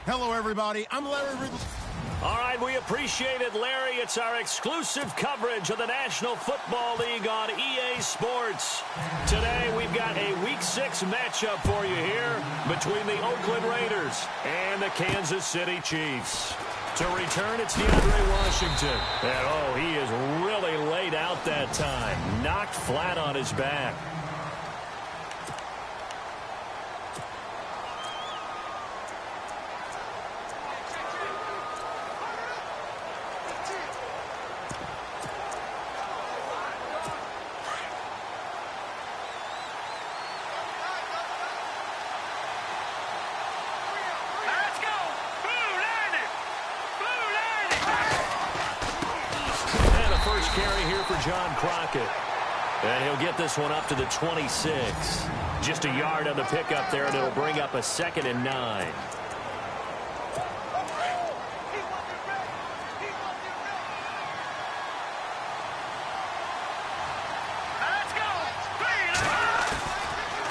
Hello, everybody. I'm Larry Ridley. All right, we appreciate it, Larry. It's our exclusive coverage of the National Football League on EA Sports. Today, we've got a Week 6 matchup for you here between the Oakland Raiders and the Kansas City Chiefs. To return, it's DeAndre Washington. And, oh, he is really laid out that time. Knocked flat on his back. Carry here for John Crockett. And he'll get this one up to the 26. Just a yard on the pickup there, and it'll bring up a 2nd and 9.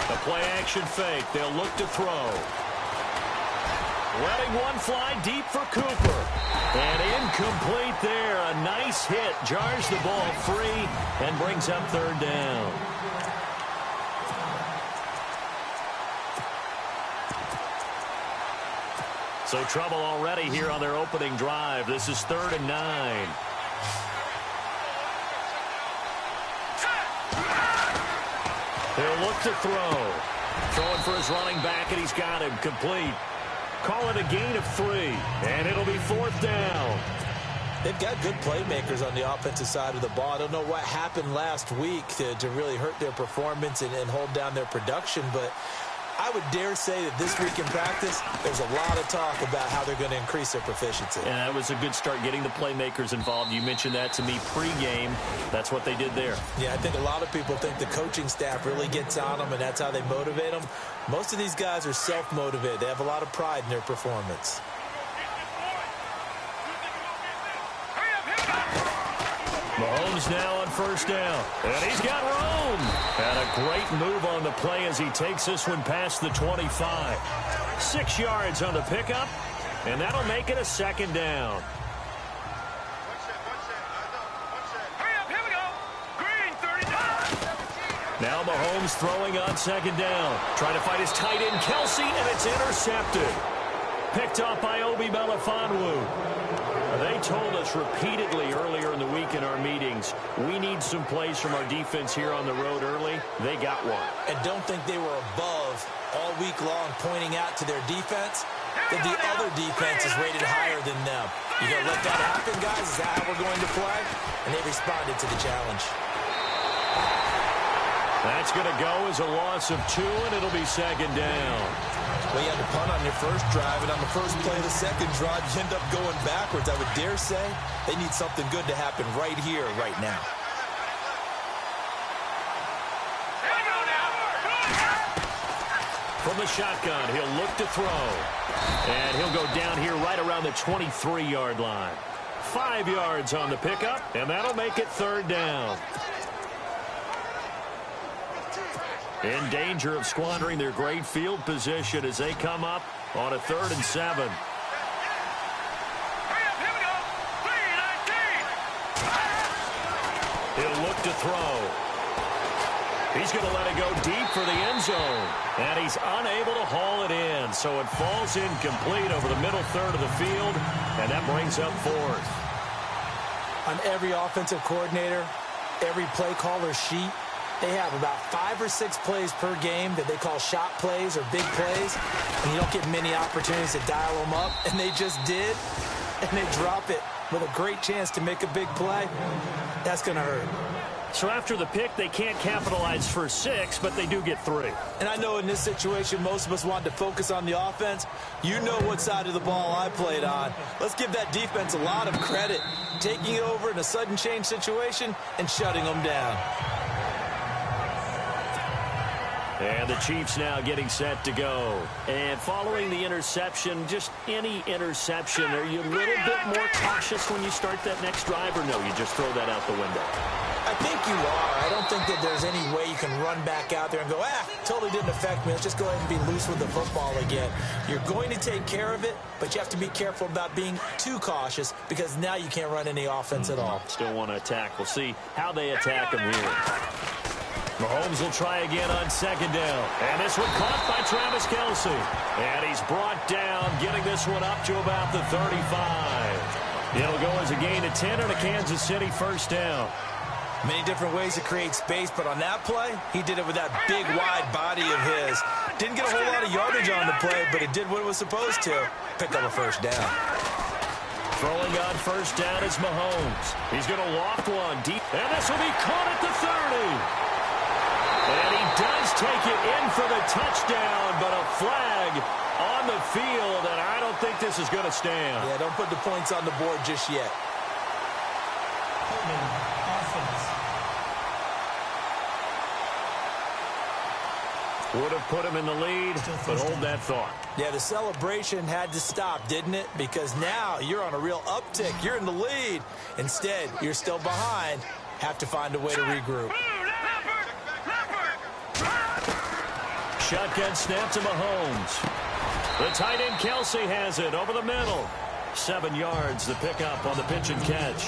The play-action fake. They'll look to throw. Letting one fly deep for Cooper. And incomplete there. A nice hit. Jars the ball free and brings up 3rd down. So trouble already here on their opening drive. This is 3rd and 9. He'll look to throw. Throwing for his running back, and he's got him complete. Call it a gain of 3, and it'll be 4th down. They've got good playmakers on the offensive side of the ball. I don't know what happened last week to really hurt their performance and hold down their production, but I would dare say that this week in practice, there's a lot of talk about how they're going to increase their proficiency. And that was a good start, getting the playmakers involved. You mentioned that to me pregame. That's what they did there. Yeah, I think a lot of people think the coaching staff really gets on them, and that's how they motivate them. Most of these guys are self-motivated. They have a lot of pride in their performance. Mahomes now on 1st down. And he's got room. And a great move on the play as he takes this one past the 25. 6 yards on the pickup. And that'll make it a 2nd down. Now Mahomes throwing on 2nd down. Trying to fight his tight end, Kelsey, and it's intercepted. Picked off by Obi Melifonwu. They told us repeatedly earlier in the week in our meetings, we need some plays from our defense here on the road early. They got one. And don't think they were above all week long pointing out to their defense that the other defense is rated higher than them. You going to let that happen, guys? Is that how we're going to play? And they responded to the challenge. That's going to go as a loss of 2, and it'll be 2nd down. Well, you had to punt on your first drive, and on the first play of the second drive, you end up going backwards. I would dare say they need something good to happen right here, right now. From the shotgun, he'll look to throw. And he'll go down here right around the 23-yard line. 5 yards on the pickup, and that'll make it 3rd down. In danger of squandering their great field position as they come up on a 3rd and 7. He'll look to throw. He's going to let it go deep for the end zone. And he's unable to haul it in. So it falls incomplete over the middle 3rd of the field. And that brings up 4th. On every offensive coordinator, every play caller sheet, they have about 5 or 6 plays per game that they call shot plays or big plays, and you don't get many opportunities to dial them up, and they just did, and they drop it with a great chance to make a big play. That's going to hurt. So after the pick, they can't capitalize for 6, but they do get 3. And I know in this situation, most of us want to focus on the offense. You know what side of the ball I played on. Let's give that defense a lot of credit, taking it over in a sudden change situation and shutting them down. And the Chiefs now getting set to go. And following the interception, just any interception, are you a little bit more cautious when you start that next drive, or no, you just throw that out the window? I think you are. I don't think that there's any way you you can run back out there and go, totally didn't affect me. Let's just go ahead and be loose with the football again. You're going to take care of it, but you have to be careful about being too cautious because now you can't run any offense at all. Still want to attack. We'll see how they attack him here. Mahomes will try again on second down. And this one caught by Travis Kelce. And he's brought down, getting this one up to about the 35. It'll go as a gain of 10 and a Kansas City first down. Many different ways to create space, but on that play, he did it with that big, wide body of his. Didn't get a whole lot of yardage on the play, but it did what it was supposed to. Pick up a first down. Throwing on first down is Mahomes. He's going to loft one deep, and this will be caught at the 30. And he does take it in for the touchdown, but a flag on the field, and I don't think this is going to stand. Yeah, don't put the points on the board just yet. Would have put him in the lead, but hold that thought. Yeah, the celebration had to stop, didn't it? Because now you're on a real uptick. You're in the lead. Instead, you're still behind. Have to find a way to regroup. Shotgun snap to Mahomes. The tight end Kelce has it over the middle. 7 yards, the pickup on the pitch and catch.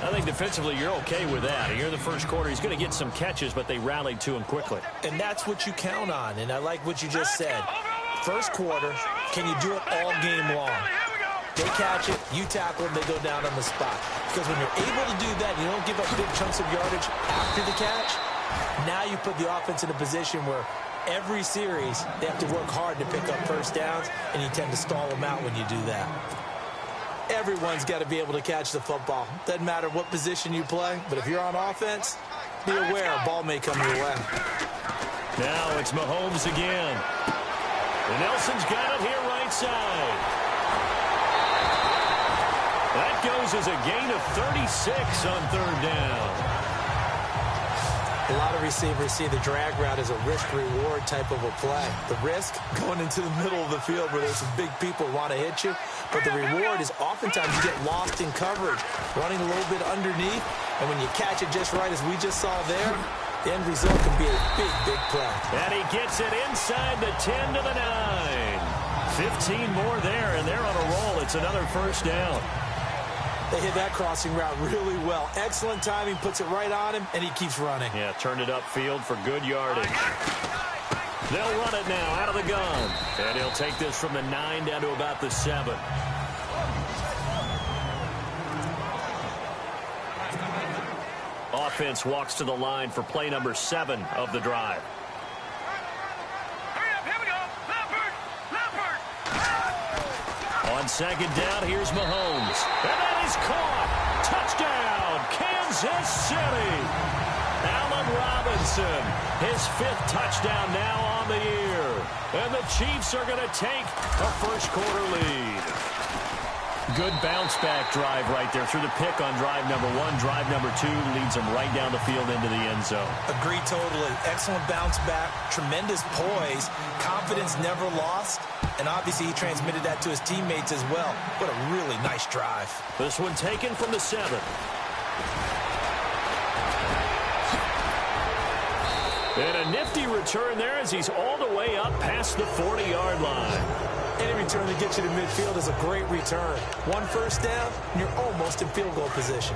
I think defensively you're okay with that. Here in the first quarter, he's going to get some catches, but they rallied to him quickly. And that's what you count on, and I like what you just said. First quarter, can you do it all game long? They catch it, you tackle them, they go down on the spot. Because when you're able to do that, you don't give up big chunks of yardage after the catch, now you put the offense in a position where every series, they have to work hard to pick up first downs, and you tend to stall them out when you do that. Everyone's got to be able to catch the football. Doesn't matter what position you play, but if you're on offense, be aware a ball may come your way. Now it's Mahomes again. And Nelson's got it here right side. That goes as a gain of 36 on third down. A lot of receivers see the drag route as a risk-reward type of a play. The risk, going into the middle of the field where there's some big people who want to hit you. But the reward is oftentimes you get lost in coverage, running a little bit underneath. And when you catch it just right, as we just saw there, the end result can be a big, big play. And he gets it inside the 10 to the 9. 15 more there, and they're on a roll. It's another first down. They hit that crossing route really well. Excellent timing, puts it right on him, and he keeps running. Yeah, turned it upfield for good yardage. They'll run it now out of the gun. And he'll take this from the 9 down to about the 7. Offense walks to the line for play number 7 of the drive. On second down, here's Mahomes. And that is caught. Touchdown, Kansas City. Allen Robinson, his 5th touchdown now on the year. And the Chiefs are going to take a first quarter lead. Good bounce-back drive right there through the pick on drive number 1. Drive number 2 leads them right down the field into the end zone. Agree totally. Excellent bounce-back, tremendous poise, confidence never lost, and obviously he transmitted that to his teammates as well. What a really nice drive. This one taken from the 7. And a nifty return there as he's all the way up past the 40-yard line. Any return that gets you to midfield is a great return. One first down, and you're almost in field goal position.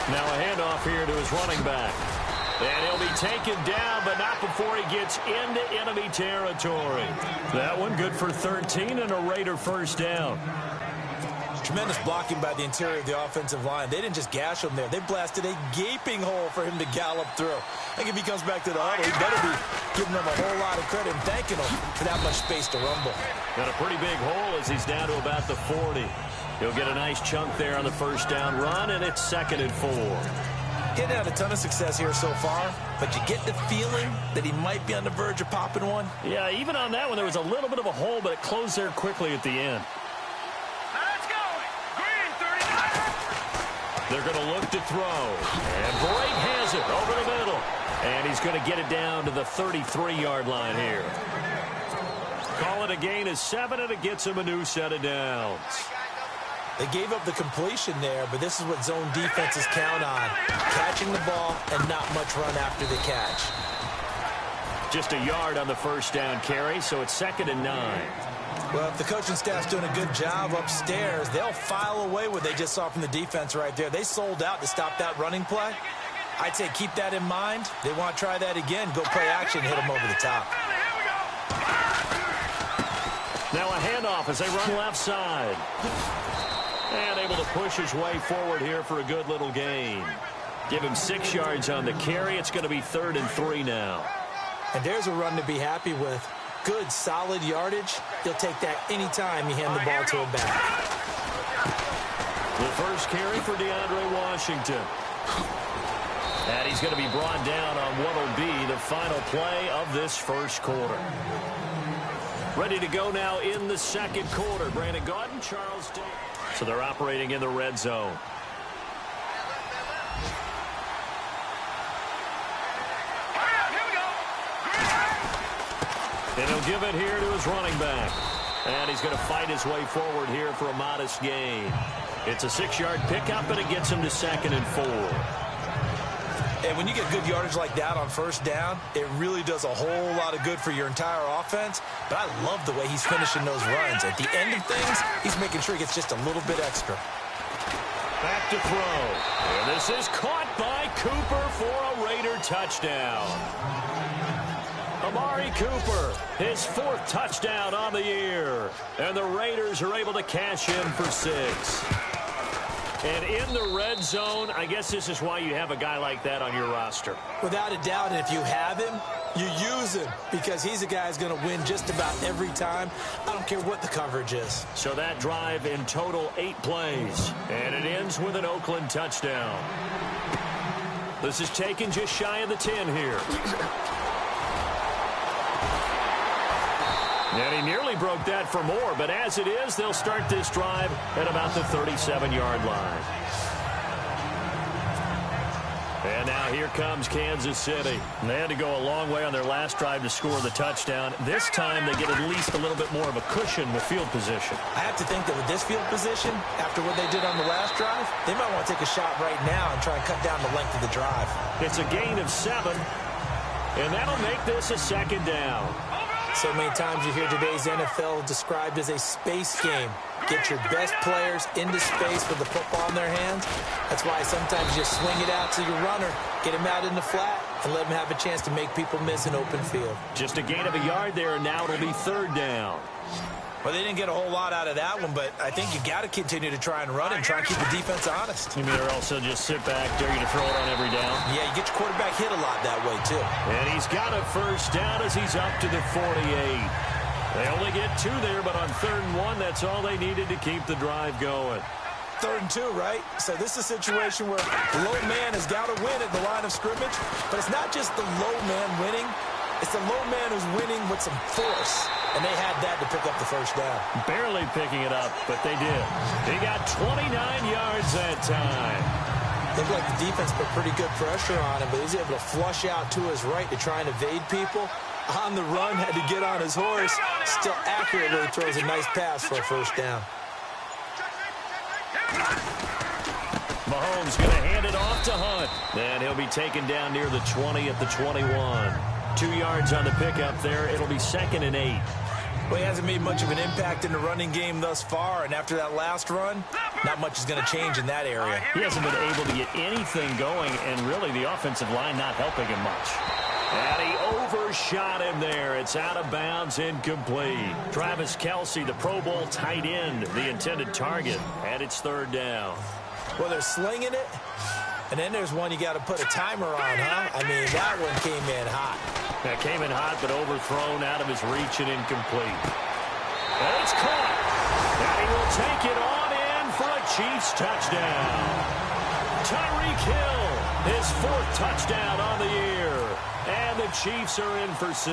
Now a handoff here to his running back. And he'll be taken down, but not before he gets into enemy territory. That one good for 13 and a Raider first down. Tremendous blocking by the interior of the offensive line. They didn't just gash him there. They blasted a gaping hole for him to gallop through. I think if he comes back to the huddle, he better be giving them a whole lot of credit and thanking them for that much space to rumble. Got a pretty big hole as he's down to about the 40. He'll get a nice chunk there on the first down run, and it's 2nd and 4. He's had a ton of success here so far, but you get the feeling that he might be on the verge of popping one. Yeah, even on that one, there was a little bit of a hole, but it closed there quickly at the end. They're going to look to throw. And Bright has it over the middle. And he's going to get it down to the 33-yard line here. Call it a gain of 7, and it gets him a new set of downs. They gave up the completion there, but this is what zone defenses count on. Catching the ball and not much run after the catch. Just a yard on the first down carry, so it's 2nd and 9. Well, if the coaching staff's doing a good job upstairs, they'll file away what they just saw from the defense right there. They sold out to stop that running play. I'd say keep that in mind. They want to try that again. Go play action, hit them over the top. Now a handoff as they run left side. And able to push his way forward here for a good little gain. Give him 6 yards on the carry. It's going to be 3rd and 3 now. And there's a run to be happy with. Good, solid yardage. He'll take that anytime you hand the ball to him back. The first carry for DeAndre Washington. And he's going to be brought down on what will be the final play of this first quarter. Ready to go now in the second quarter. Brandon Gaudin, Charles Day. So they're operating in the red zone. And he'll give it here to his running back. And he's going to fight his way forward here for a modest gain. It's a 6-yard pickup, and it gets him to 2nd and 4. And when you get good yardage like that on first down, it really does a whole lot of good for your entire offense. But I love the way he's finishing those runs. At the end of things, he's making sure he gets just a little bit extra. Back to throw. And this is caught by Cooper for a Raider touchdown. Amari Cooper, his 4th touchdown on the year. And the Raiders are able to cash in for 6. And in the red zone, I guess this is why you have a guy like that on your roster. Without a doubt, and if you have him, you use him because he's a guy who's going to win just about every time. I don't care what the coverage is. So that drive in total 8 plays. And it ends with an Oakland touchdown. This is taken just shy of the 10 here. And he nearly broke that for more, but as it is, they'll start this drive at about the 37-yard line. And now here comes Kansas City. They had to go a long way on their last drive to score the touchdown. This time they get at least a little bit more of a cushion with field position. I have to think that with this field position, after what they did on the last drive, they might want to take a shot right now and try and cut down the length of the drive. It's a gain of 7, and that'll make this a 2nd down. So many times you hear today's NFL described as a space game. Get your best players into space with the football in their hands. That's why sometimes you just swing it out to your runner, get him out in the flat, and let him have a chance to make people miss an open field. Just a gain of a yard there, and now it'll be 3rd down. Well, they didn't get a whole lot out of that one, but I think you got to continue to try and run and try and keep the defense honest. You mean they're also just sit back, dare you to throw it on every down? Yeah, you get your quarterback hit a lot that way, too. And he's got a first down as he's up to the 48. They only get 2 there, but on 3rd and 1, that's all they needed to keep the drive going. 3rd and 2, right? So this is a situation where the low man has got to win at the line of scrimmage, but it's not just the low man winning. It's the low man who's winning with some force, and they had that to pick up the first down. Barely picking it up, but they did. They got 29 yards that time. Looked like the defense put pretty good pressure on him, but he was able to flush out to his right to try and evade people. On the run, had to get on his horse. Still accurately throws a nice pass for a first down. Mahomes going to hand it off to Hunt. And he'll be taken down near the 20 at the 21. 2 yards on the pickup there. It'll be 2nd and 8. Well, he hasn't made much of an impact in the running game thus far, and after that last run, not much is going to change in that area. He hasn't been able to get anything going, and really the offensive line not helping him much. And he overshot him there. It's out of bounds, incomplete. Travis Kelce, the Pro Bowl tight end, the intended target, and it's 3rd down. Well, they're slinging it, and then there's one you got to put a timer on, huh? I mean, that one came in hot. That came in hot, but overthrown out of his reach and incomplete. And it's caught. And he will take it on in for a Chiefs touchdown. Tyreek Hill, his 4th touchdown on the year. And the Chiefs are in for 6.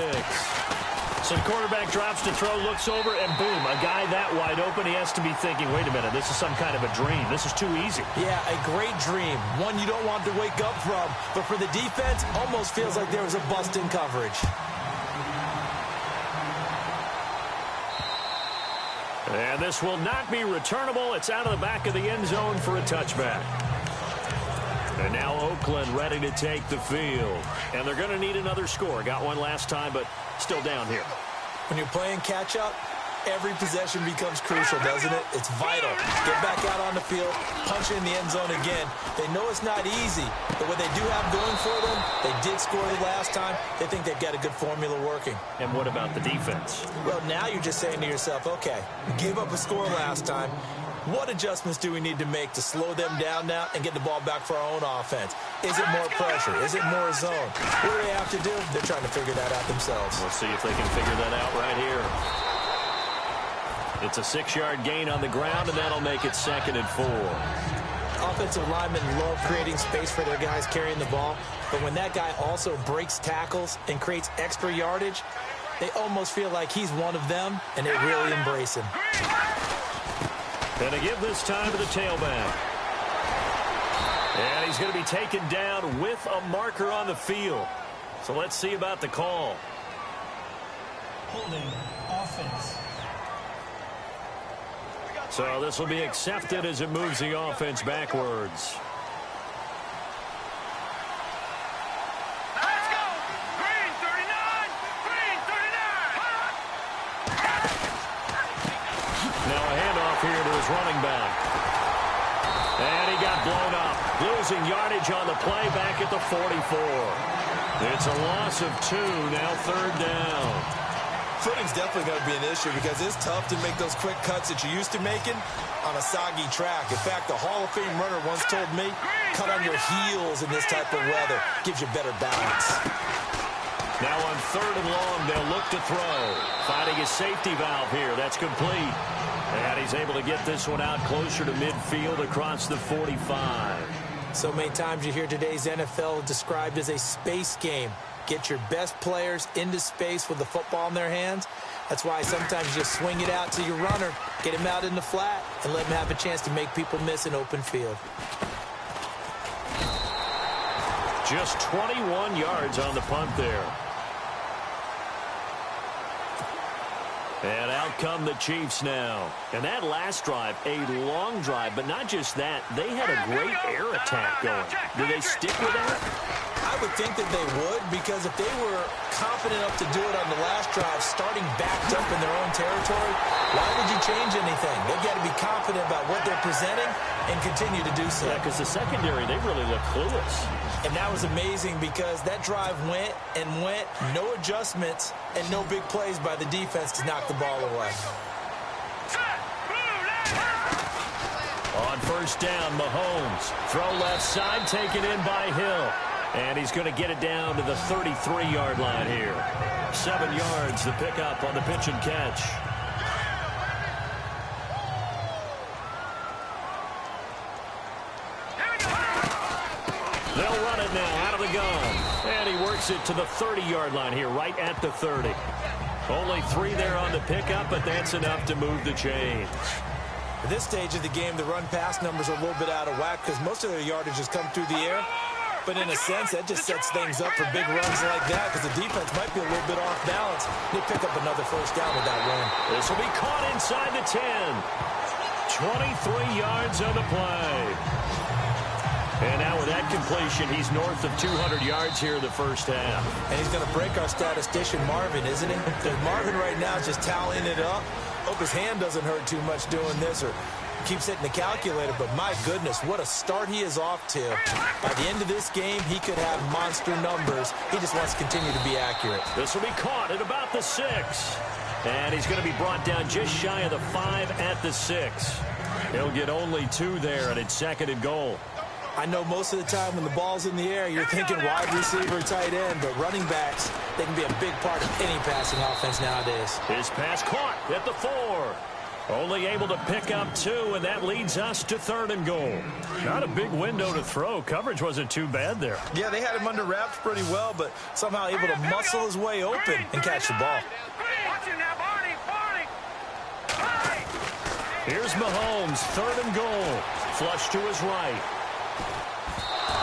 So the quarterback drops to throw, looks over, and boom, a guy that wide open, he has to be thinking, wait a minute, this is some kind of a dream. This is too easy. Yeah, a great dream. One you don't want to wake up from. But for the defense, almost feels like there was a bust in coverage. And this will not be returnable. It's out of the back of the end zone for a touchback. And now Oakland ready to take the field. And they're going to need another score. Got one last time, but still down here. When you're playing catch-up, every possession becomes crucial, doesn't it? It's vital. Get back out on the field, punch in the end zone again. They know it's not easy, but what they do have going for them, they did score the last time. They think they've got a good formula working. And what about the defense? Well, now you're just saying to yourself, okay, we gave up a score last time. What adjustments do we need to make to slow them down now and get the ball back for our own offense? Is it more pressure? Is it more zone? What do they have to do? They're trying to figure that out themselves. We'll see if they can figure that out right here. It's a 6-yard gain on the ground, and that'll make it 2nd and 4. Offensive linemen love creating space for their guys carrying the ball, but when that guy also breaks tackles and creates extra yardage, they almost feel like he's one of them, and they really embrace him. And to give this time to the tailback. And he's going to be taken down with a marker on the field. So let's see about the call. Holding offense. So this will be accepted as it moves the offense backwards. Let's go! Green 39! Green 39! Now a handoff here to his running back. And he got blown up. Losing yardage on the play back at the 44. It's a loss of 2, now 3rd down. Footing's definitely going to be an issue because it's tough to make those quick cuts that you're used to making on a soggy track. In fact, a Hall of Fame runner once told me, cut on your heels in this type of weather. Gives you better balance. Now on 3rd and long, they'll look to throw. Finding his safety valve here. That's complete. And he's able to get this one out closer to midfield across the 45. So many times you hear today's NFL described as a space game. Get your best players into space with the football in their hands. That's why sometimes you just swing it out to your runner, get him out in the flat, and let him have a chance to make people miss an open field. Just 21 yards on the punt there. And out come the Chiefs now. And that last drive, a long drive, but not just that. They had a great air attack going. Do they stick with that? I would think that they would, because if they were confident enough to do it on the last drive, starting backed up in their own territory, why would you change anything? They've got to be confident about what they're presenting and continue to do so. Yeah, because the secondary, they really look clueless. And that was amazing because that drive went and went, no adjustments, and no big plays by the defense to knock the ball away. On 1st down, Mahomes. Throw left side, taken in by Hill. And he's going to get it down to the 33-yard line here. 7 yards to pick up on the pitch and catch. They'll run it now out of the gun. And he works it to the 30-yard line here, right at the 30. Only 3 there on the pickup, but that's enough to move the chains. At this stage of the game, the run-pass numbers are a little bit out of whack because most of their yardage has come through the air. But in a sense, that just sets things up for big runs like that because the defense might be a little bit off balance. They pick up another 1st down with that run. This will be caught inside the 10. 23 yards on the play. And now with that completion, he's north of 200 yards here in the 1st half. And he's going to break our statistician, Marvin, isn't he? Because Marvin right now is just tallying it up. Hope his hand doesn't hurt too much doing this or keeps hitting the calculator, but my goodness, what a start he is off to. By the end of this game, he could have monster numbers. He just wants to continue to be accurate. This will be caught at about the 6. And he's going to be brought down just shy of the 5 at the 6. He'll get only 2 there, and it's 2nd and goal. I know most of the time when the ball's in the air, you're thinking wide receiver, tight end, but running backs, they can be a big part of any passing offense nowadays. His pass caught at the 4. Only able to pick up 2, and that leads us to 3rd and goal. Not a big window to throw. Coverage wasn't too bad there. Yeah, they had him under wraps pretty well, but somehow able to muscle his way open and catch the ball. Here's Mahomes, 3rd and goal. Flush to his right.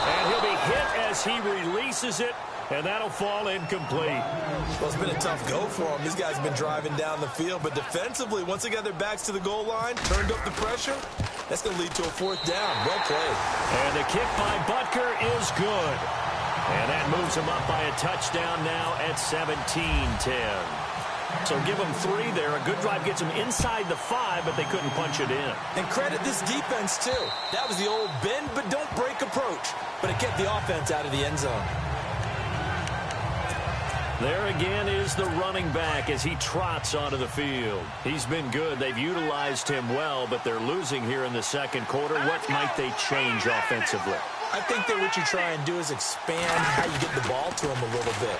And he'll be hit as he releases it And that'll fall incomplete. Well, it's been a tough go for them. These guys have been driving down the field, but defensively, once they got their backs to the goal line, turned up the pressure, that's going to lead to a fourth down. Well played. And the kick by Butker is good. And that moves them up by a touchdown now at 17-10. So give them 3 there. A good drive gets them inside the 5, but they couldn't punch it in. And credit this defense, too. That was the old bend but don't break approach, but it kept the offense out of the end zone. There again is the running back as he trots onto the field. He's been good. They've utilized him well, but they're losing here in the second quarter. What might they change offensively? I think that what you try and do is expand how you get the ball to him a little bit.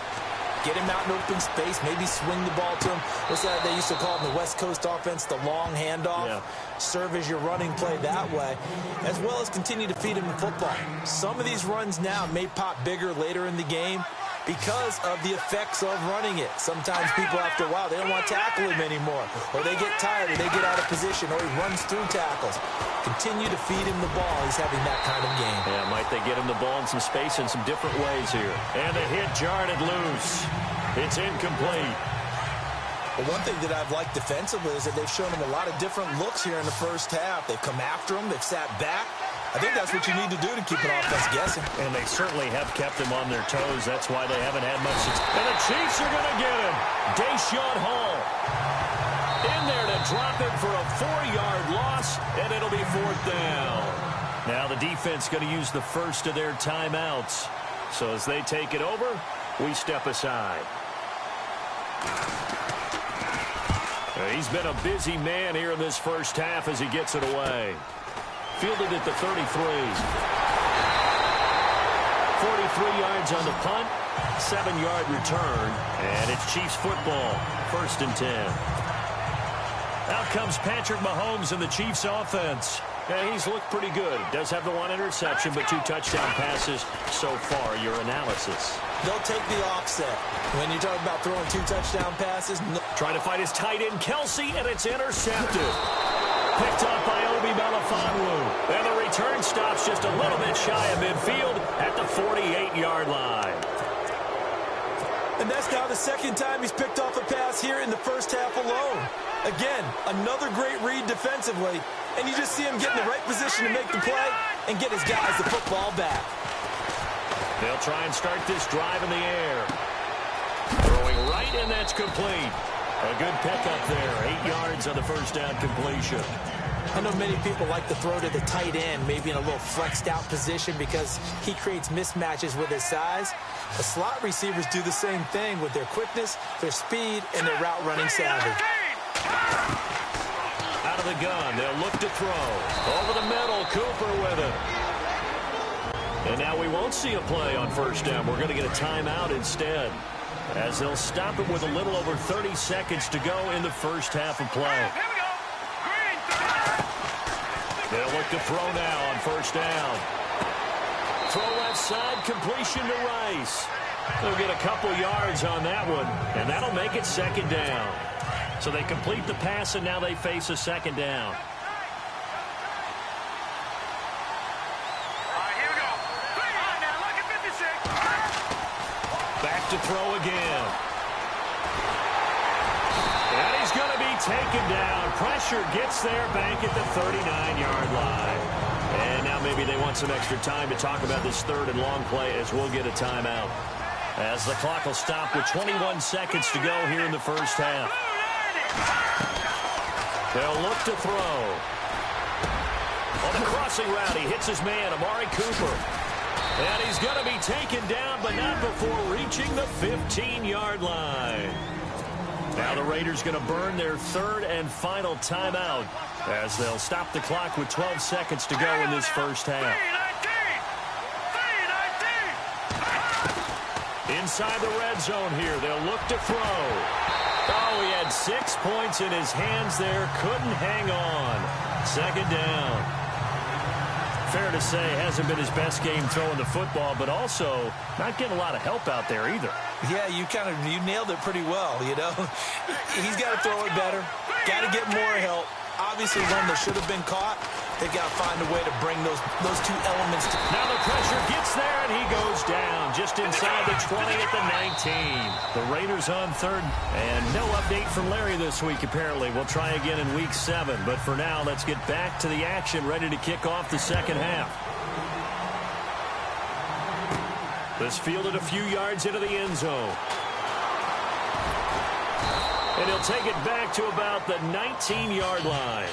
Get him out in open space, maybe swing the ball to him. What's that they used to call in the West Coast offense, the long handoff? Yeah. Serve as your running play that way, as well as continue to feed him the football. Some of these runs now may pop bigger later in the game because of the effects of running it. Sometimes people, after a while, they don't want to tackle him anymore, or they get tired, or they get out of position, or he runs through tackles. Continue to feed him the ball. He's having that kind of game. Yeah, might they get him the ball in some space in some different ways here. And the hit jarred it loose. It's incomplete. Well, one thing that I've liked defensively is that they've shown him a lot of different looks here in the first half. They've come after him. They've sat back. I think that's what you need to do to keep an offense guessing. And they certainly have kept him on their toes. That's why they haven't had much success. And the Chiefs are going to get him. Deshaun Hall in there to drop him for a 4-yard loss, and it'll be 4th down. Now the defense going to use the first of their timeouts. So as they take it over, we step aside. He's been a busy man here in this first half as he gets it away. Fielded at the 33. 43 yards on the punt, 7-yard return, and it's Chiefs football, 1st and 10. Out comes Patrick Mahomes and the Chiefs offense. Yeah, he's looked pretty good. Does have the 1 interception, but 2 touchdown passes so far. Your analysis? They'll take the offset. When you talk about throwing 2 touchdown passes. Trying to fight his tight end, Kelsey, and it's intercepted. Picked up by Obi Melifonwu. And the return stops just a little bit shy of midfield at the 48-yard line. And that's now the 2nd time he's picked off a pass here in the first half alone. Again, another great read defensively, and you just see him get in the right position to make the play and get his guys the football back. They'll try and start this drive in the air. Throwing right, and that's complete. A good pickup there, 8 yards on the first down completion. I know many people like to throw to the tight end, maybe in a little flexed out position because he creates mismatches with his size. The slot receivers do the same thing with their quickness, their speed, and their route running savvy. Out of the gun, they'll look to throw. Over the middle, Cooper with it. And now we won't see a play on first down. We're going to get a timeout instead, as they'll stop it with a little over 30 seconds to go in the first half of play. They'll look to throw now on first down. Throw left side, completion to Rice. They'll get a couple yards on that one, and that'll make it 2nd down. So they complete the pass, and now they face a 2nd down. Back to throw again. And he's going to be taken down. Pressure gets there back at the 39-yard line. And now maybe they want some extra time to talk about this 3rd and long play as we'll get a timeout. As the clock will stop with 21 seconds to go here in the first half. They'll look to throw. On the crossing route, he hits his man, Amari Cooper. And he's going to be taken down, but not before reaching the 15-yard line. Now the Raiders going to burn their 3rd and final timeout as they'll stop the clock with 12 seconds to go in this first half. Inside the red zone here, they'll look to throw. Oh, he had 6 points in his hands there, couldn't hang on. 2nd down. Fair to say, hasn't been his best game throwing the football, but also not getting a lot of help out there either. Yeah, you nailed it pretty well, you know. He's got to throw it better, got to get more help. obviously one that should have been caught. They've got to find a way to bring those two elements together. Now the pressure gets there, and he goes down just inside the 20 at the 19. The Raiders on third, and no update from Larry this week, apparently. We'll try again in week 7, but for now, let's get back to the action, ready to kick off the second half. This fielded a few yards into the end zone. And he'll take it back to about the 19-yard line.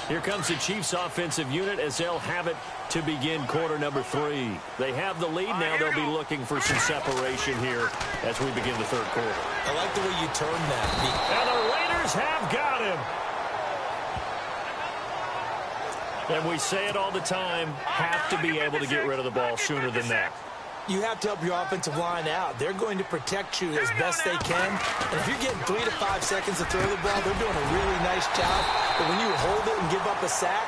Here comes the Chiefs offensive unit as they'll have it to begin quarter number 3. They have the lead now. They'll be looking for some separation here as we begin the third quarter. I like the way you turned that. And the Raiders have got him. And we say it all the time, have to be able to get rid of the ball sooner than that. You have to help your offensive line out. They're going to protect you as best they can. And if you're getting 3 to 5 seconds to throw the ball, they're doing a really nice job. But when you hold it and give up a sack,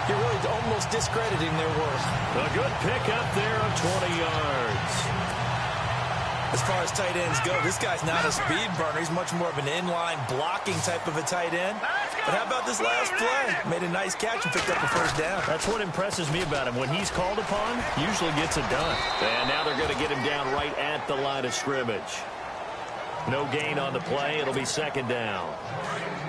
you're really almost discrediting their work. A good pickup there of 20 yards. As far as tight ends go, this guy's not a speed burner. He's much more of an inline blocking type of a tight end. But how about this last play? Made a nice catch and picked up a first down. That's what impresses me about him. When he's called upon, usually gets it done. And now they're going to get him down right at the line of scrimmage. No gain on the play. It'll be second down.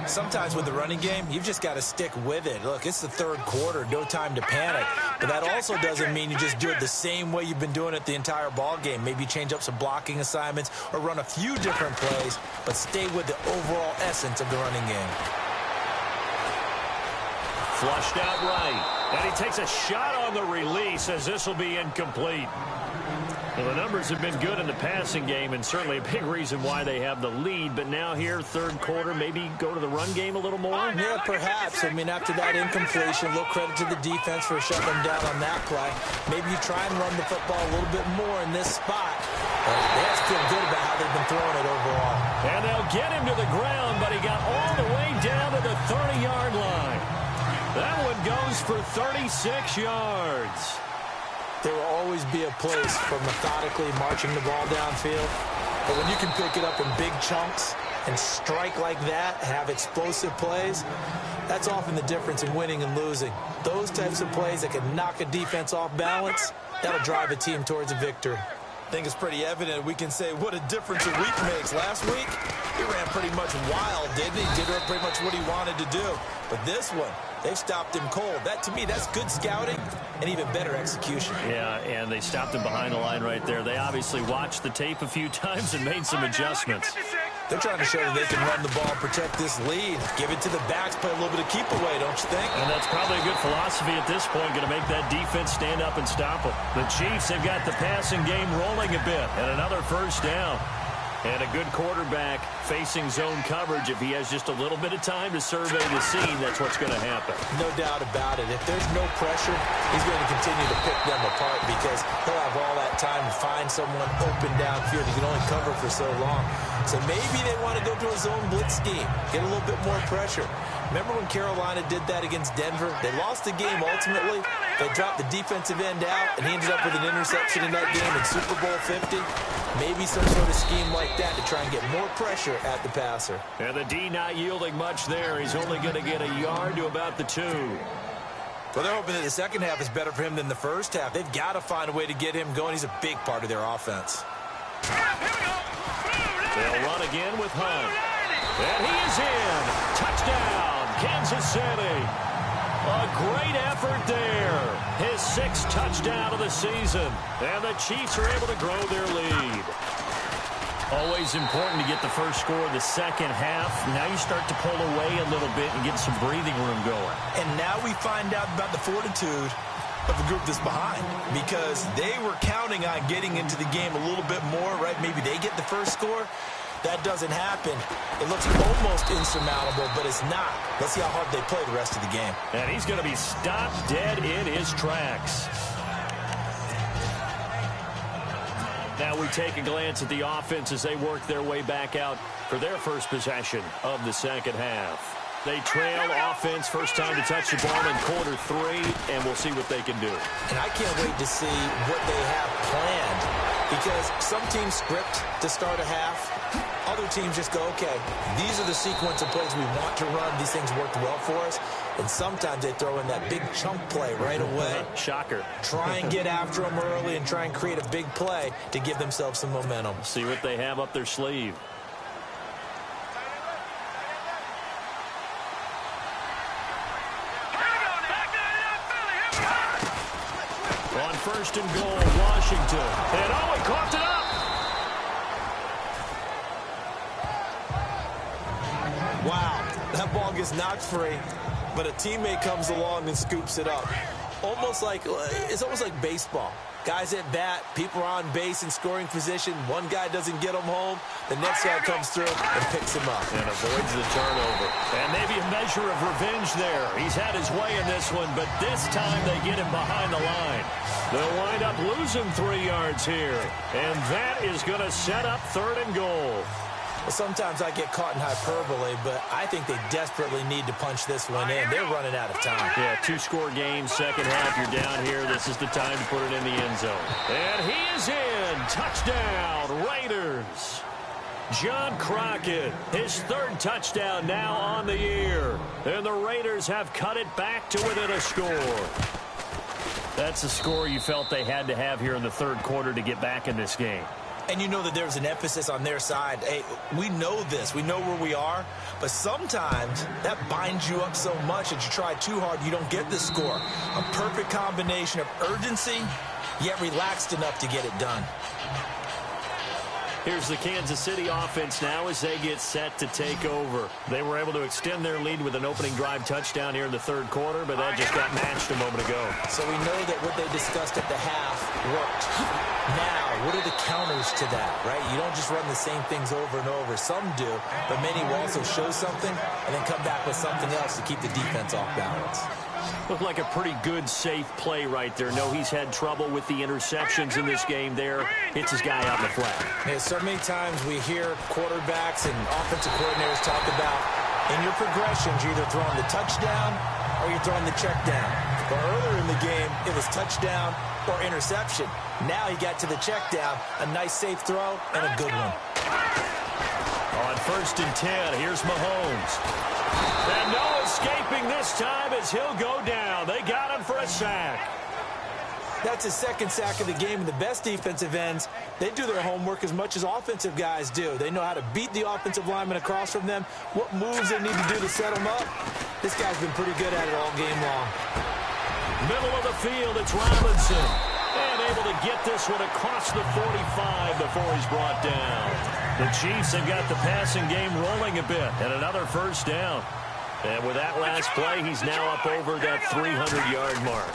Sometimes with the running game, you've just got to stick with it. Look, it's the third quarter. No time to panic. But that also doesn't mean you just do it the same way you've been doing it the entire ball game. Maybe change up some blocking assignments or run a few different plays, but stay with the overall essence of the running game. Flushed out right. And he takes a shot on the release as this will be incomplete. Well, the numbers have been good in the passing game, and certainly a big reason why they have the lead. But now here, third quarter, maybe go to the run game a little more? Yeah, perhaps. I mean, after that incompletion, a little credit to the defense for shutting them down on that play. Maybe you try and run the football a little bit more in this spot. But they have to feel good about how they've been throwing it overall. And they'll get him to the ground, but he got all the way down to the 30-yard line. That one goes for 36 yards. There will always be a place for methodically marching the ball downfield. But when you can pick it up in big chunks and strike like that, have explosive plays, that's often the difference in winning and losing. Those types of plays that can knock a defense off balance, that'll drive a team towards a victory. I think it's pretty evident we can say what a difference a week makes. Last week, he ran pretty much wild, didn't he? Did pretty much what he wanted to do. But this one, they've stopped him cold. That, to me, that's good scouting and even better execution. Yeah, and they stopped him behind the line right there. They obviously watched the tape a few times and made some adjustments. They're trying to show that they can run the ball, protect this lead, give it to the backs, play a little bit of keep away, don't you think? And that's probably a good philosophy at this point, going to make that defense stand up and stop them. The Chiefs have got the passing game rolling a bit, and another first down. And a good quarterback facing zone coverage. If he has just a little bit of time to survey the scene, that's what's going to happen. No doubt about it. If there's no pressure, he's going to continue to pick them apart because he'll have all that time to find someone open downfield. He can only cover for so long. So maybe they want to go to a zone blitz scheme, get a little bit more pressure. Remember when Carolina did that against Denver? They lost the game ultimately. They dropped the defensive end out, and he ended up with an interception in that game in Super Bowl 50. Maybe some sort of scheme like that to try and get more pressure at the passer. And the D not yielding much there. He's only going to get a yard to about the 2. Well, they're hoping that the second half is better for him than the first half. They've got to find a way to get him going. He's a big part of their offense. They'll run again with Hunt. And he is in. Touchdown, Kansas City. A great effort there. His 6th touchdown of the season. And the Chiefs are able to grow their lead. Always important to get the first score of the second half. Now you start to pull away a little bit and get some breathing room going. And now we find out about the fortitude of the group that's behind, because they were counting on getting into the game a little bit more, right? Maybe they get the first score. That doesn't happen. It looks almost insurmountable, but it's not. Let's see how hard they play the rest of the game. And he's going to be stopped dead in his tracks. Now we take a glance at the offense as they work their way back out for their first possession of the second half. They trail offense, first time to touch the ball in quarter 3, and we'll see what they can do. And I can't wait to see what they have planned, because some teams script to start a half. Other teams just go, okay, these are the sequence of plays we want to run. These things worked well for us. And sometimes they throw in that big chunk play right away. Shocker. Try and get after them early and try and create a big play to give themselves some momentum. See what they have up their sleeve. On first and goal, Washington. And oh, he coughed it up. Wow, that ball gets knocked free, but a teammate comes along and scoops it up. It's almost like baseball. Guys at bat, people are on base in scoring position. One guy doesn't get him home. The next guy comes through and picks him up. And avoids the turnover. And maybe a measure of revenge there. He's had his way in this one, but this time they get him behind the line. They'll wind up losing 3 yards here. And that is going to set up third and goal. Well, sometimes I get caught in hyperbole, but I think they desperately need to punch this one in. They're running out of time. Yeah, 2-score game, second half. You're down here. This is the time to put it in the end zone. And he is in. Touchdown, Raiders. John Crockett, his 3rd touchdown now on the year. And the Raiders have cut it back to within a score. That's the score you felt they had to have here in the 3rd quarter to get back in this game. And you know that there's an emphasis on their side. Hey, we know this. We know where we are. But sometimes that binds you up so much that you try too hard, you don't get the score. A perfect combination of urgency, yet relaxed enough to get it done. Here's the Kansas City offense now as they get set to take over. They were able to extend their lead with an opening drive touchdown here in the 3rd quarter, but that just got matched a moment ago. So we know that what they discussed at the half worked. Now, what are the counters to that, right? You don't just run the same things over and over. Some do, but many will also show something and then come back with something else to keep the defense off balance. Looked like a pretty good, safe play right there. No, he's had trouble with the interceptions in this game there. Hits his guy out in the flat. Yeah, so many times we hear quarterbacks and offensive coordinators talk about in your progressions, you're either throwing the touchdown or you're throwing the check down. But earlier in the game, it was touchdown or interception. Now he got to the check down, a nice safe throw, and a good one. On first and 10, here's Mahomes. And no escaping this time as he'll go down. They got him for a sack. That's his 2nd sack of the game, and the best defensive ends, they do their homework as much as offensive guys do. They know how to beat the offensive lineman across from them, what moves they need to do to set them up. This guy's been pretty good at it all game long. Middle of the field, it's Robinson. And able to get this one across the 45 before he's brought down. The Chiefs have got the passing game rolling a bit, and another first down. And with that last play, he's now up over that 300-yard mark.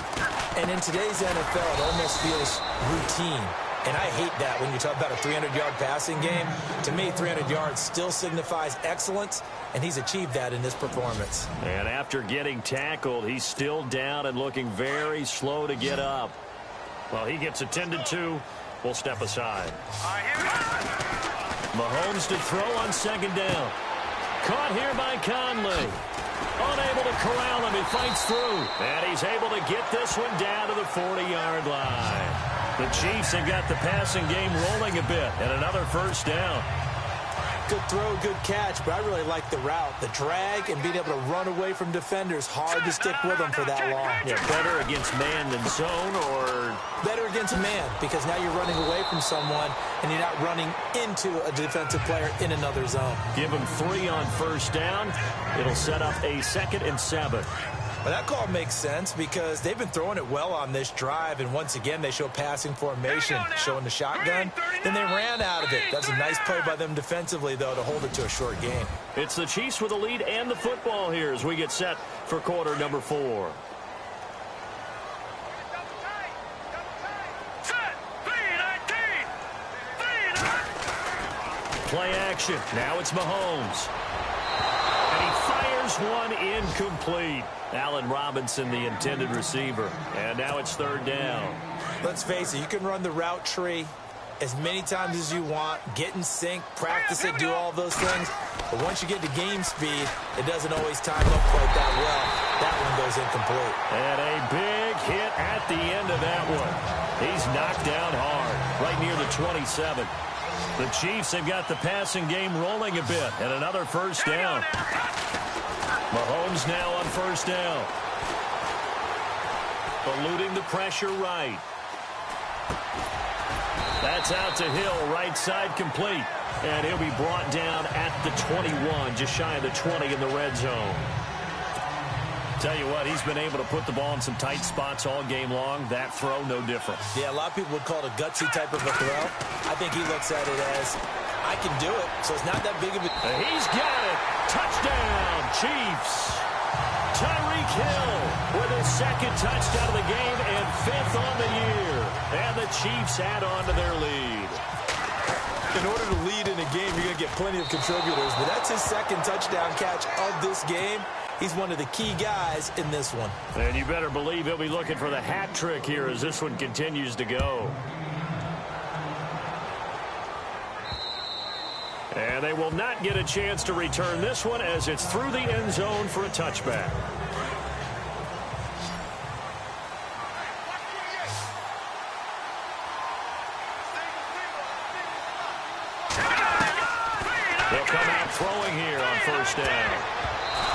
And in today's NFL, it almost feels routine. And I hate that when you talk about a 300-yard passing game. To me, 300 yards still signifies excellence, and he's achieved that in this performance. And after getting tackled, he's still down and looking very slow to get up. Well, he gets attended to. We'll step aside. Mahomes to throw on 2nd down. Caught here by Conley. Unable to corral him. He fights through. And he's able to get this one down to the 40-yard line. The Chiefs have got the passing game rolling a bit. And another first down. Good throw, good catch, but I really like the route. The drag and being able to run away from defenders. Hard to stick with them for that long. Yeah, better against man than zone, or? Better against man, because now you're running away from someone and you're not running into a defensive player in another zone. Give him 3 on first down. It'll set up a 2nd and 7. Well, that call makes sense because they've been throwing it well on this drive, and once again they show passing formation, showing the shotgun. Then they ran out of it. That's a nice play by them defensively, though, to hold it to a short game. It's the Chiefs with the lead and the football here as we get set for quarter number 4. Play action. Now it's Mahomes. And he fires one incomplete. Allen Robinson, the intended receiver. And now it's 3rd down. Let's face it, you can run the route tree as many times as you want, get in sync, practice it, do all those things. But once you get to game speed, it doesn't always time up quite that well. That one goes incomplete. And a big hit at the end of that one. He's knocked down hard, right near the 27. The Chiefs have got the passing game rolling a bit, and another first down. Mahomes now on first down. Eluding the pressure right. That's out to Hill, right side complete. And he'll be brought down at the 21, just shy of the 20 in the red zone. Tell you what, he's been able to put the ball in some tight spots all game long. That throw, no different. Yeah, a lot of people would call it a gutsy type of a throw. I think he looks at it as, I can do it, so it's not that big of a... He's got it. Touchdown, Chiefs. Tyreek Hill with his second touchdown of the game and 5th on the year. And the Chiefs add on to their lead. In order to lead in a game, you're going to get plenty of contributors, but that's his second touchdown catch of this game. He's one of the key guys in this one. And you better believe he'll be looking for the hat trick here as this one continues to go. And they will not get a chance to return this one as it's through the end zone for a touchback. They'll come out throwing here on first down.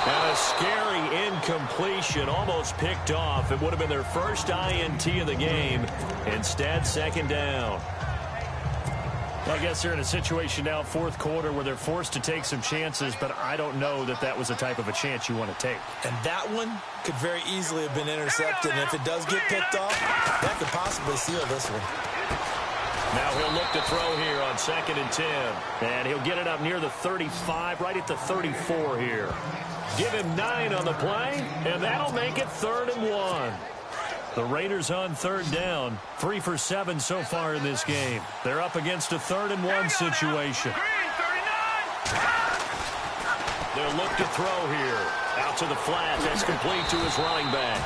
And a scary incompletion, almost picked off. It would have been their first INT of the game. Instead, second down. Well, I guess they're in a situation now, fourth quarter, where they're forced to take some chances, but I don't know that that was the type of a chance you want to take. And that one could very easily have been intercepted, and if it does get picked off, that could possibly seal this one. Now he'll look to throw here on 2nd and 10. And he'll get it up near the 35, right at the 34 here. Give him 9 on the play, and that'll make it 3rd and 1. The Raiders on 3rd down, 3 for 7 so far in this game. They're up against a 3rd and 1 situation. They'll look to throw here. Out to the flat. That's complete to his running back.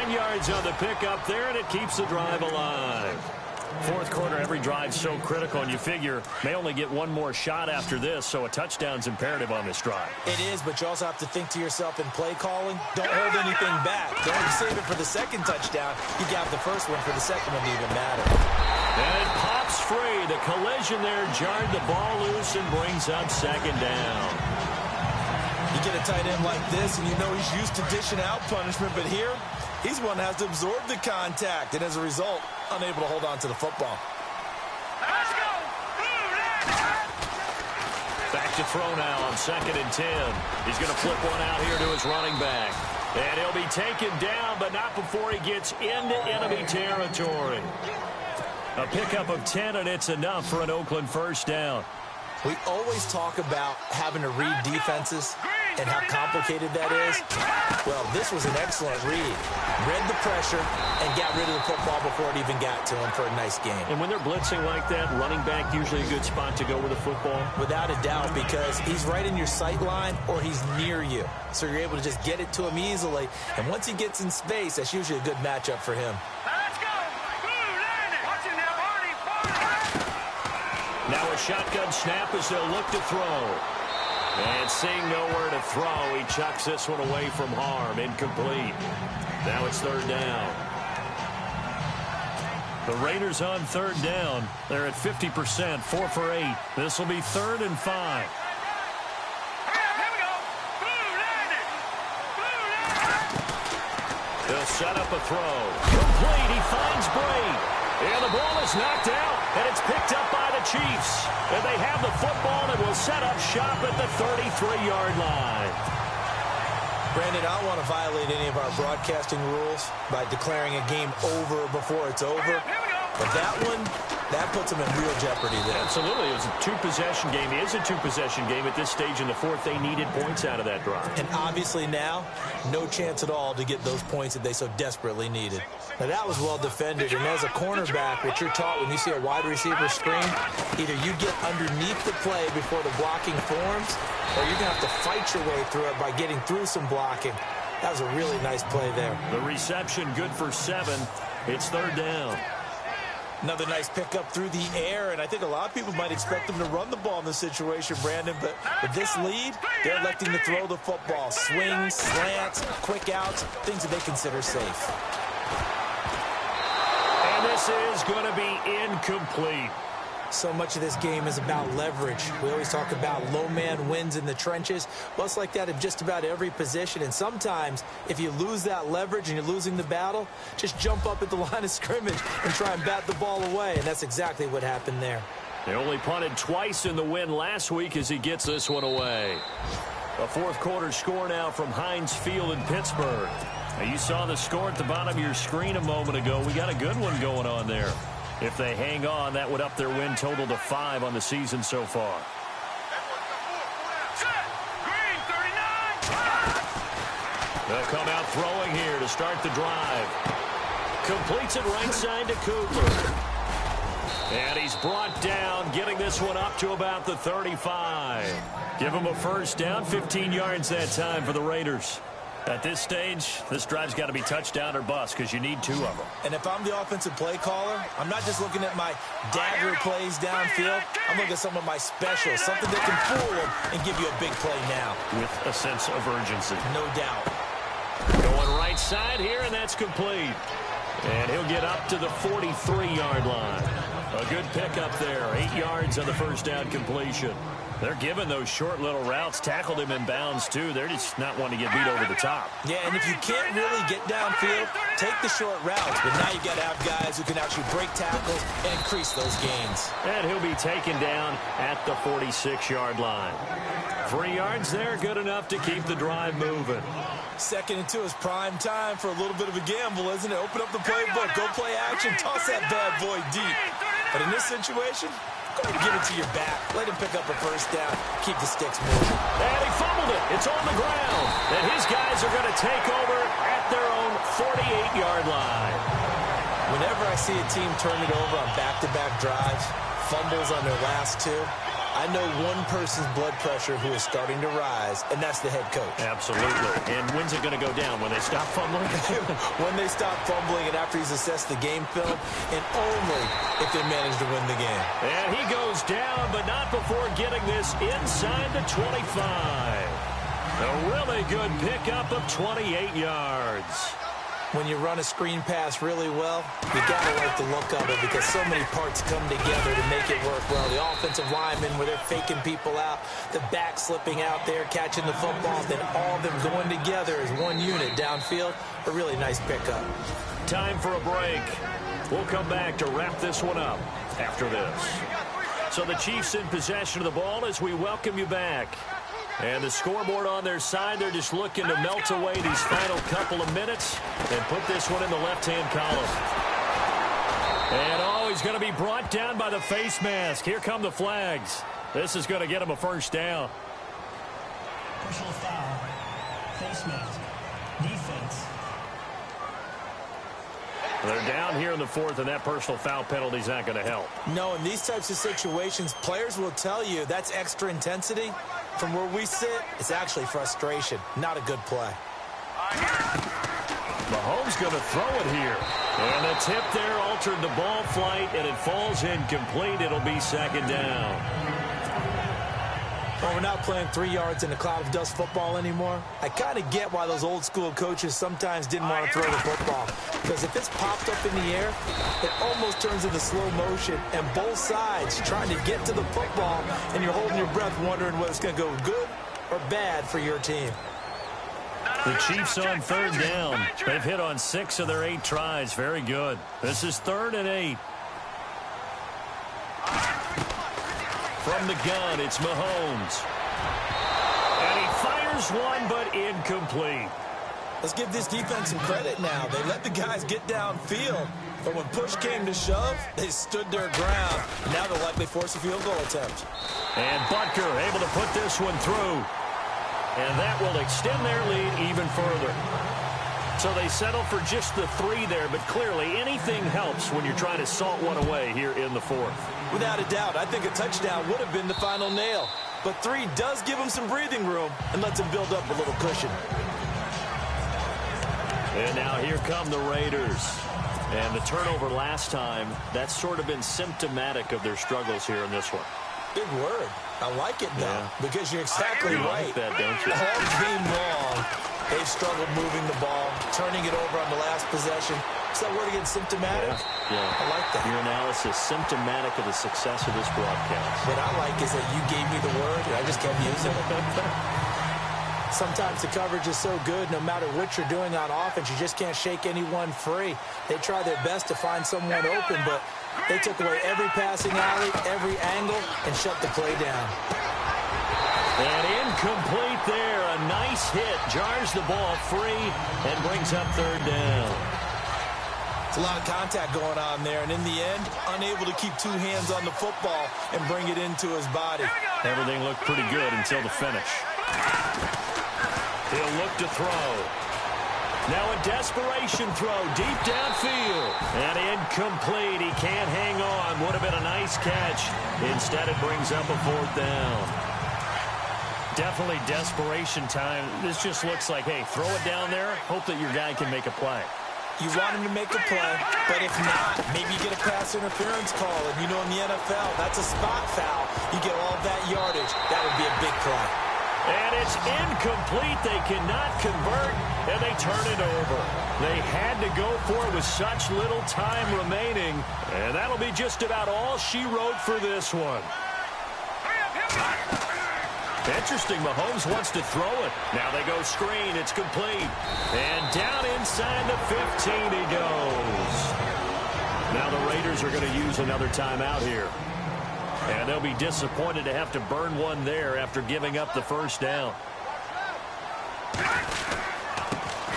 9 yards on the pickup there, and it keeps the drive alive. Fourth quarter, every drive so critical, and you figure may only get one more shot after this, so a touchdown's imperative on this drive. It is, but you also have to think to yourself in play calling, don't hold anything back. Don't save it for the second touchdown. You got the first one for the second one to even matter. And it pops free. The collision there jarred the ball loose and brings up second down. You get a tight end like this, and you know he's used to dishing out punishment, but here, he's one that has to absorb the contact, and as a result, unable to hold on to the football. Let's go! Back to throw now on 2nd and 10. He's going to flip one out here to his running back. And he'll be taken down, but not before he gets into enemy territory. A pickup of 10, and it's enough for an Oakland first down. We always talk about having to read defenses and how complicated that is. Well, this was an excellent read. Read the pressure and got rid of the football before it even got to him for a nice game. And when they're blitzing like that, running back usually a good spot to go with the football? Without a doubt, because he's right in your sight line or he's near you. So you're able to just get it to him easily. And once he gets in space, that's usually a good matchup for him. Let's go! Watch it now, Arnie! Now a shotgun snap as they'll look to throw. And seeing nowhere to throw, he chucks this one away from harm. Incomplete. Now it's 3rd down. The Raiders on 3rd down. They're at 50%, 4 for 8. This will be 3rd and 5. Here we go! They'll set up a throw. Complete. He finds Brady. And the ball is knocked out, and it's picked up by the Chiefs. And they have the football and will set up shop at the 33-yard line. Brandon, I don't want to violate any of our broadcasting rules by declaring a game over before it's over. But that one, that puts them in real jeopardy there. Absolutely. It was a two-possession game. It is a two-possession game at this stage in the fourth. They needed points out of that drive. And obviously now, no chance at all to get those points that they so desperately needed. Now, that was well defended. And as a cornerback, what you're taught when you see a wide receiver screen, either you get underneath the play before the blocking forms, or you're going to have to fight your way through it by getting through some blocking. That was a really nice play there. The reception good for 7. It's 3rd down. Another nice pickup through the air, and I think a lot of people might expect them to run the ball in this situation, Brandon, but with this lead, they're electing to throw the football. Swings, slants, quick outs, things that they consider safe. And this is going to be incomplete. So much of this game is about leverage. We always talk about low man wins in the trenches. Well, it's like that in just about every position. And sometimes, if you lose that leverage and you're losing the battle, just jump up at the line of scrimmage and try and bat the ball away. And that's exactly what happened there. They only punted twice in the win last week as he gets this one away. A fourth quarter score now from Heinz Field in Pittsburgh. Now, you saw the score at the bottom of your screen a moment ago. We got a good one going on there. If they hang on, that would up their win total to 5 on the season so far. Green 39. They'll come out throwing here to start the drive. Completes it right side to Cooper. And he's brought down, getting this one up to about the 35. Give him a first down, 15 yards that time for the Raiders. At this stage, this drive's got to be touchdown or bust because you need 2 of them. And if I'm the offensive play caller, I'm not just looking at my dagger plays downfield. I'm looking at some of my specials, something that can fool them and give you a big play now. With a sense of urgency. No doubt. Going right side here, and that's complete. And he'll get up to the 43-yard line. A good pickup there, 8 yards on the first down completion. They're giving those short little routes, tackled him in bounds, too. They're just not wanting to get beat over the top. Yeah, and if you can't really get downfield, take the short routes. But now you got to have guys who can actually break tackles and increase those gains. And he'll be taken down at the 46-yard line. 3 yards there, good enough to keep the drive moving. 2nd and 2 is prime time for a little bit of a gamble, isn't it? Open up the playbook, go play action, toss that bad boy deep. But in this situation, go ahead and give it to your back. Let him pick up a first down. Keep the sticks moving. And he fumbled it. It's on the ground. And his guys are going to take over at their own 48-yard line. Whenever I see a team turn it over on back-to-back drives, fumbles on their last 2, I know one person's blood pressure who is starting to rise, and that's the head coach. Absolutely. And when's it going to go down? When they stop fumbling? When they stop fumbling and after he's assessed the game film, and only if they manage to win the game. And he goes down, but not before getting this inside the 25. A really good pickup of 28 yards. When you run a screen pass really well, you got to like the look of it because so many parts come together to make it work well. The offensive linemen where they're faking people out, the back slipping out there, catching the football, then all of them going together as one unit downfield. A really nice pickup. Time for a break. We'll come back to wrap this one up after this. So the Chiefs in possession of the ball as we welcome you back. And the scoreboard on their side, they're just looking to melt away these final couple of minutes and put this one in the left-hand column. And, oh, he's going to be brought down by the face mask. Here come the flags. This is going to get him a first down. Personal foul. Face mask. Defense. They're down here in the 4th, and that personal foul penalty is not going to help. No, in these types of situations, players will tell you that's extra intensity. From where we sit, it's actually frustration. Not a good play. Mahomes going to throw it here. And the tip there altered the ball flight, and it falls incomplete. It'll be 2nd down. Well, we're not playing 3 yards in a cloud of dust football anymore. I kind of get why those old school coaches sometimes didn't want to throw the football. Because if it's popped up in the air, it almost turns into slow motion. And both sides trying to get to the football, and you're holding your breath wondering whether it's going to go good or bad for your team. The Chiefs on 3rd down. They've hit on 6 of their 8 tries. Very good. This is 3rd and 8. From the gun, it's Mahomes. And he fires one, but incomplete. Let's give this defense some credit now. They let the guys get downfield. But when push came to shove, they stood their ground. Now they'll likely force a field goal attempt. And Butker able to put this one through. And that will extend their lead even further. So they settle for just the 3 there, but clearly anything helps when you're trying to salt one away here in the 4th. Without a doubt, I think a touchdown would have been the final nail. But 3 does give them some breathing room and lets them build up a little cushion. And now here come the Raiders. And the turnover last time, that's sort of been symptomatic of their struggles here in this one. Big word. I like it, though, because you're exactly you right. like that, don't you? All game long, They've struggled moving the ball, turning it over on the last possession. Is that word again, symptomatic? Yeah. I like that. Your analysis, symptomatic of the success of this broadcast. What I like is that you gave me the word, and I just kept using it. Sometimes the coverage is so good, no matter what you're doing on offense, you just can't shake anyone free. They try their best to find someone open, but they took away every passing alley, every angle, and shut the play down. And incomplete there. A nice hit. Jars the ball free and brings up third down. It's a lot of contact going on there, and in the end, unable to keep two hands on the football and bring it into his body. Everything looked pretty good until the finish. He'll look to throw. Now a desperation throw deep downfield. And incomplete. He can't hang on. Would have been a nice catch. Instead, it brings up a fourth down. Definitely desperation time. This just looks like, hey, throw it down there. Hope that your guy can make a play. You want him to make a play, but if not, maybe you get a pass interference call. And, you know, in the NFL, that's a spot foul. You get all that yardage. That would be a big play. And it's incomplete. They cannot convert, and they turn it over. They had to go for it with such little time remaining, and that'll be just about all she wrote for this one. Interesting, Mahomes wants to throw it. Now they go screen. It's complete. And down inside the 15 he goes. Now the Raiders are going to use another timeout here. And they'll be disappointed to have to burn one there after giving up the first down.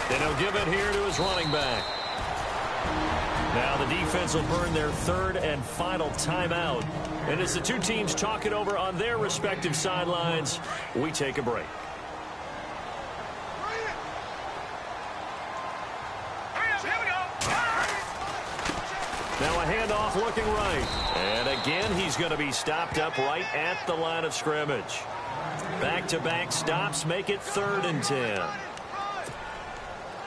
And he'll give it here to his running back. Now the defense will burn their third and final timeout. And as the two teams talk it over on their respective sidelines, we take a break. Now a handoff looking right. And again, he's going to be stopped up right at the line of scrimmage. Back-to-back stops make it 3rd and 10.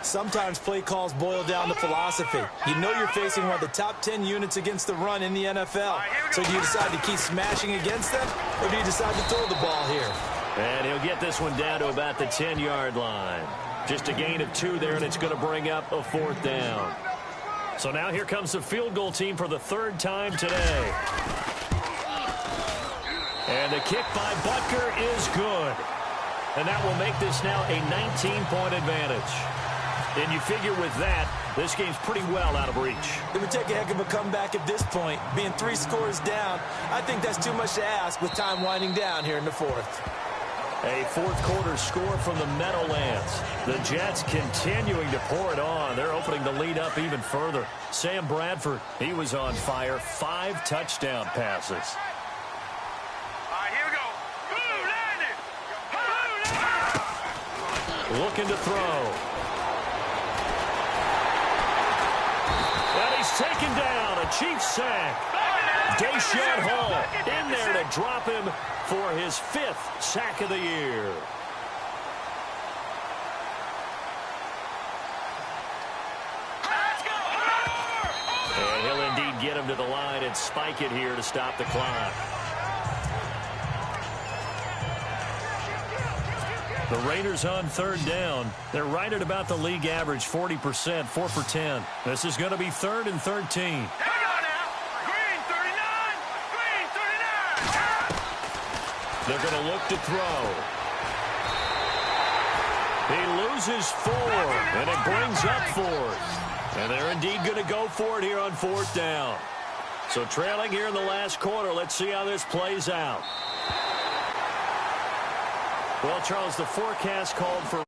Sometimes play calls boil down to philosophy. You know you're facing one of the top 10 units against the run in the NFL. So do you decide to keep smashing against them, or do you decide to throw the ball here? And he'll get this one down to about the 10-yard line. Just a gain of 2 there, and it's going to bring up a 4th down. So now here comes the field goal team for the 3rd time today. And the kick by Butker is good. And that will make this now a 19-point advantage. And you figure with that, this game's pretty well out of reach. It would take a heck of a comeback at this point. Being 3 scores down, I think that's too much to ask with time winding down here in the 4th. A 4th quarter score from the Meadowlands. The Jets continuing to pour it on. They're opening the lead up even further. Sam Bradford, he was on fire. 5 touchdown passes. All right, here we go. Looking to throw. And he's taken down. A Chiefs sack. Deshaun Hall in there to drop him for his 5th sack of the year. And he'll indeed get him to the line and spike it here to stop the clock. The Raiders on 3rd down. They're right at about the league average, 40%, 4 for 10. This is going to be 3rd and 13. They're going to look to throw. He loses 4, and it brings up 4th. And they're indeed going to go for it here on 4th down. So trailing here in the last quarter, let's see how this plays out. Well, Charles, the forecast called for